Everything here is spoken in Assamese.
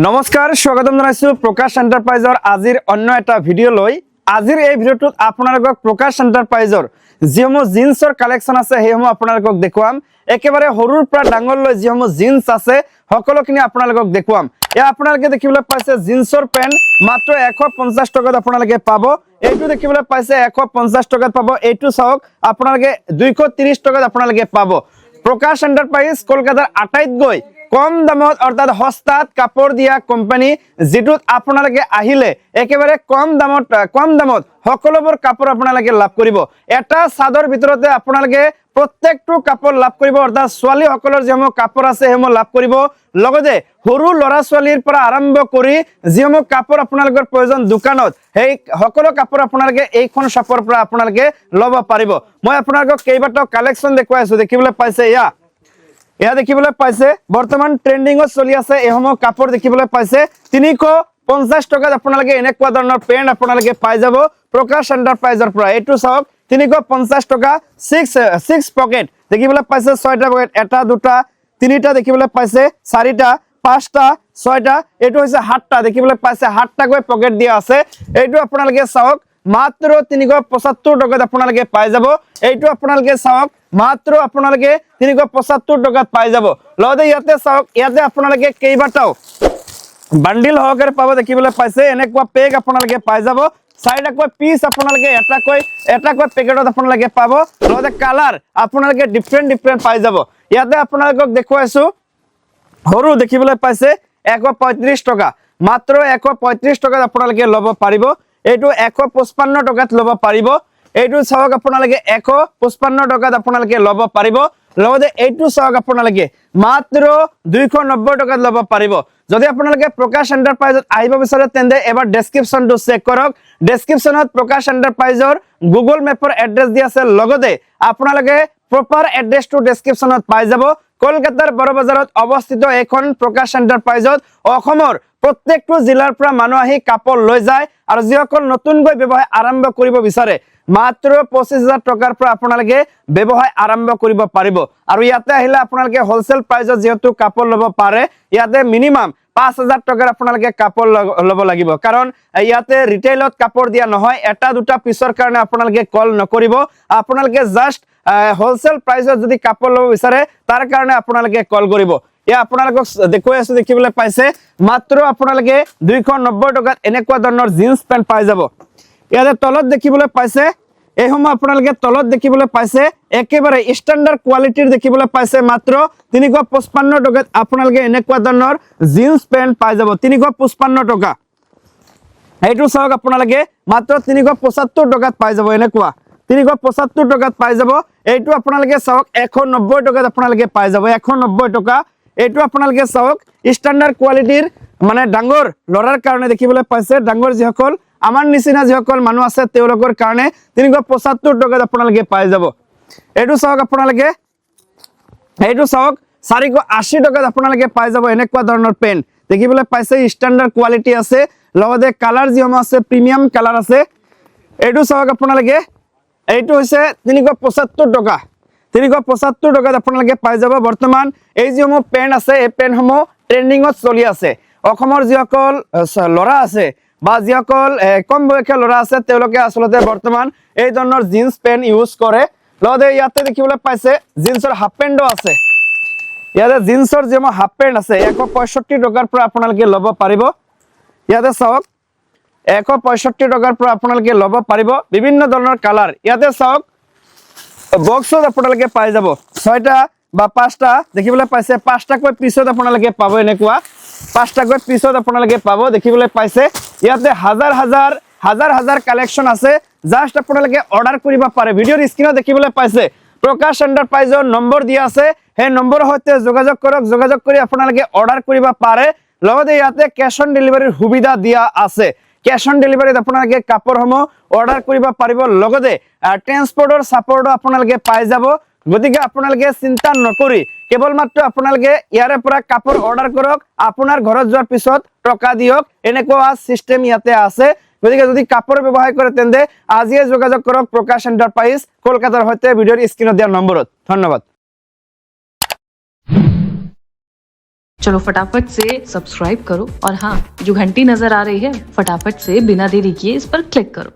নমস্কাৰ স্বাগতম জনাইছো প্ৰকাশ এণ্টাৰপ্ৰাইজৰ আজিৰ অন্য এটা ভিডিঅ' লৈ আজিৰ এই ভিডিঅ'টোত আপোনালোকক প্ৰকাশ এণ্টাৰপ্ৰাইজৰ যিসমূহ জিন্সৰ কালেকশ্যন আছে সেইসমূহ আপোনালোকক দেখুৱাম একেবাৰে সৰুৰ পৰা ডাঙৰলৈ যিসমূহ জিন্স আছে সকলোখিনি আপোনালোকক দেখুৱাম এয়া আপোনালোকে দেখিবলৈ পাইছে জিন্সৰ পেণ্ট মাত্ৰ 150 টকাত আপোনালোকে পাব এইটো দেখিবলৈ পাইছে 150 টকাত পাব এইটো চাওক আপোনালোকে 230 টকাত আপোনালোকে পাব প্ৰকাশ এণ্টাৰপ্ৰাইজ কলকাতাৰ আটাইতকৈ কম দামত অৰ্থাৎ সস্তাত কাপড় দিয়া কোম্পানী যেটোত আপোনালোকে আহিলে একেবাৰে কম দামত সকলোবোৰ কাপড় আপোনালোকে লাভ কৰিব এটা সাদৰ ভিতৰতে আপোনালোকে প্ৰত্যেকটো কাপড় লাভ কৰিব অৰ্থাৎ ছোৱালী সকলৰ যেসমূহ কাপড় আছে হেমো লাভ কৰিব লগতে সৰু লৰা ছোৱালীৰ পৰা আৰম্ভ কৰি যেসমূহ কাপড় আপোনালোকৰ প্ৰয়োজন দোকানত সেই সকলো কাপড় আপোনালোকে এইখন শ্বপৰ পৰা আপোনালোকে ল'ব পাৰিব মই আপোনালোকক কেইবাটাও কালেকশ্যন দেখুৱাইছো দেখিবলৈ পাইছে এয়া দেখিবলৈ পাইছে বৰ্তমান ট্ৰেন্ডিংত চলি আছে এসমূহ কাপড় দেখিবলৈ পাইছে 350 টকাত আপোনালোকে এনেকুৱা ধৰণৰ পেণ্ট আপোনালোকে পাই যাব প্ৰকাশ এণ্টাৰপ্ৰাইজৰ পৰা এইটো চাওক 350 টকা 6 পকেট দেখিবলৈ পাইছে 6টা পকেট এটা দুটা তিনিটা দেখিবলৈ পাইছে চাৰিটা পাঁচটা ছয়টা এইটো হৈছে 7টা দেখিবলৈ পাইছে 7টাকৈ পকেট দিয়া আছে এইটো আপোনালোকে চাওক মাত্ৰ 375 টকাত আপোনালোকে পাই যাব এইটো আপোনালোকে চাওক মাত্ৰ আপোনালোকে 375 টকাত পাই যাব লগতে ইয়াতে চাওক ইয়াতে আপোনালোকে কেইবাটাও বান্ডিল হওকাৰে পাব দেখিবলৈ পাইছে এনেকুৱা পেক আপোনালোকে পাই যাব চাৰিটাকৈ পিস আপোনালোকে এটাকৈ পেকেটত আপোনালোকে পাব লগতে কালাৰ আপোনালোকে ডিফাৰেন্ট পাই যাব ইয়াতে আপোনালোকক দেখুৱাইছো সৰু দেখিবলৈ পাইছে 135 টকা মাত্ৰ 135 টকাত আপোনালোকে ল'ব পাৰিব এইটো 155 টকাত ল'ব পাৰিব এইটো চাওক আপোনালোকে 155 টকাত আপোনালোকে ল'ব পাৰিব লগতে এইটো চাওক আপোনালোকে মাত্ৰ 290 টকাত ল'ব পাৰিব যদি আপোনালোকে প্ৰকাশ এণ্টাৰপ্ৰাইজত আহিব বিচাৰে তেন্তে এবাৰ ডেসক্ৰিপচনটো চেক কৰক ডেসক্ৰিপচনত প্ৰকাশ এণ্টাৰপ্ৰাইজৰ গুগল মেপৰ এড্ৰেছ দি আছে লগতে আপোনালোকে প্ৰপাৰ এড্ৰেছটো ডেসক্ৰিপচনত পাই যাব কলকাতাৰ বড় বজাৰত অৱস্থিত এখন প্ৰকাশ এণ্টাৰপ্ৰাইজত অসমৰ প্ৰত্যেকটো জিলাৰ পৰা মানুহ আহি কাপড় লৈ যায় আৰু যিসকল নতুনকৈ ব্যৱসায় আৰম্ভ কৰিব বিচাৰে মাত্ৰ 25000 টকাৰ পৰা আপোনালোকে ব্যৱসায় আৰম্ভ কৰিব পাৰিব আৰু ইয়াতে আহিলে আপোনালোকে হোলসেল প্ৰাইজত যেহেতু কাপড় ল'ব পাৰে ইয়াতে মিনিমাম 5000 টকাৰ আপোনালোকে কাপড় ল'ব লাগিব কাৰণ ইয়াতে ৰিটেইলত কাপড় দিয়া নহয় এটা দুটা পিছৰ কাৰণে আপোনালোকে কল নকৰিব আপোনালোকে জাস্ট হোলসেল প্ৰাইজত যদি কাপড় ল'ব বিচাৰে তাৰ কাৰণে আপোনালোকে কল কৰিব ইয়া আপোনালোকক দেখুৱাই আছো দেখিবলৈ পাইছে মাত্ৰ আপোনালোকে 290 টকাত এনেকুৱা ধৰণৰ জিন্স পেন্ট পাই যাব ইয়াতে তলত দেখিবলৈ পাইছে এইসমূহ আপোনালোকে তলত দেখিবলৈ পাইছে একেবাৰে ষ্টেণ্ডাৰ্ড কোৱালিটিৰ দেখিবলৈ পাইছে মাত্ৰ 355 টকাত আপোনালোকে এনেকুৱা ধৰণৰ জিন্স পেন্ট পাই যাব 355 টকা এইটো চাওক আপোনালোকে মাত্ৰ 375 টকাত পাই যাব এনেকুৱা 375 টকাত পাই যাব এইটো আপোনালোকে চাওক 190 টকাত আপোনালোকে পাই যাব 190 টকা এইটো আপোনালোকে চাওক ষ্টেণ্ডাৰ্ড কোৱালিটিৰ মানে ডাঙৰ লৰাৰ কাৰণে দেখিবলৈ পাইছে ডাঙৰ যিসকল আমাৰ নিচিনা যিসকল মানুহ আছে তেওঁলোকৰ কাৰণে 375 টকাত আপোনালোকে পাই যাব এইটো চাওক আপোনালোকে এইটো চাওক 480 টকাত আপোনালোকে পাই যাব এনেকুৱা ধৰণৰ পেন দেখিবলৈ পাইছে ষ্টেণ্ডাৰ্ড কোৱালিটি আছে লগতে কালাৰ যিসমূহ আছে প্ৰিমিয়াম কালাৰ আছে এইটো চাওক আপোনালোকে এইটো হৈছে 375 টকা 375 টকাত আপোনালোকে পাই যাব বৰ্তমান এই যিসমূহ পেন আছে এই পেনসমূহ ট্ৰেন্ডিংত চলি আছে অসমৰ যিসকল লৰা আছে বা যিসকল কম বয়সীয়া লৰা আছে তেওঁলোকে আসলতে বৰ্তমান এই ধৰণৰ জিন্স পেন ইউজ কৰে লগতে ইয়াতে দেখিবলৈ পাইছে জিন্সৰ হাফ পেন্টও আছে ইয়াতে জিন্সৰ যেমন হাফ পেন্ট আছে 165 টকাৰ পৰা আপোনালোকে ল'ব পাৰিব ইয়াতে চাওক 165 টকাৰ পৰা আপোনালোকে ল'ব পাৰিব বিভিন্ন ধৰণৰ কালাৰ ইয়াতে চাওক বক্সত আপোনালোকে পাই যাব 6টা বা 5টা দেখিবলৈ পাইছে 5টাকৈ পিছত আপোনালোকে পাব এনেকুৱা 5টাকৈ পিছত আপোনালোকে পাব দেখিবলৈ পাইছে ইয়াতে হাজাৰ কালেকশ্যন আছে জাস্ট আপোনালোকে অৰ্ডাৰ কৰিব পাৰে ভিডিঅ'ৰ স্ক্ৰিনত দেখিবলৈ পাইছে প্ৰকাশ এণ্টাৰপ্ৰাইজৰ নম্বৰ দিয়া আছে সেই নম্বৰৰ সৈতে যোগাযোগ কৰক যোগাযোগ কৰি আপোনালোকে অৰ্ডাৰ কৰিব পাৰে লগতে ইয়াতে ক্যাশ অন ডেলিভাৰীৰ সুবিধা দিয়া আছে ক্যাশ অন ডেলিভাৰীত আপোনালোকে কাপড়সমূহ অৰ্ডাৰ কৰিব পাৰিব লগতে ট্ৰান্সপৰ্টৰ সাপোৰ্টও আপোনালোকে পাই যাব গতিকে আপোনালোকে চিন্তা নকৰি কেৱল মাত্ৰ আপোনালোকে ইয়াৰে পৰা কাপড় অৰ্ডাৰ কৰক আপোনাৰ ঘৰত যোৱাৰ পিছত টকা দিয়ক এনেকুৱা সিস্টেম ইয়াতে আছে গতিকে যদি কাপড় ব্যৱহাৰ কৰে তেন্তে আজিয়ে যোগাযোগ কৰক প্ৰকাশ এণ্টাৰপ্ৰাইজ কলকাতাৰ সৈতে ভিডিঅ'ৰ স্ক্ৰিনত দিয়া নম্বৰত ধন্যবাদ चलो फटाफट से सब्सक्राइब करो और हाँ, जो घंटी नजर आ रही है फटाफट से बिना देरी किए इस पर क्लिक करो।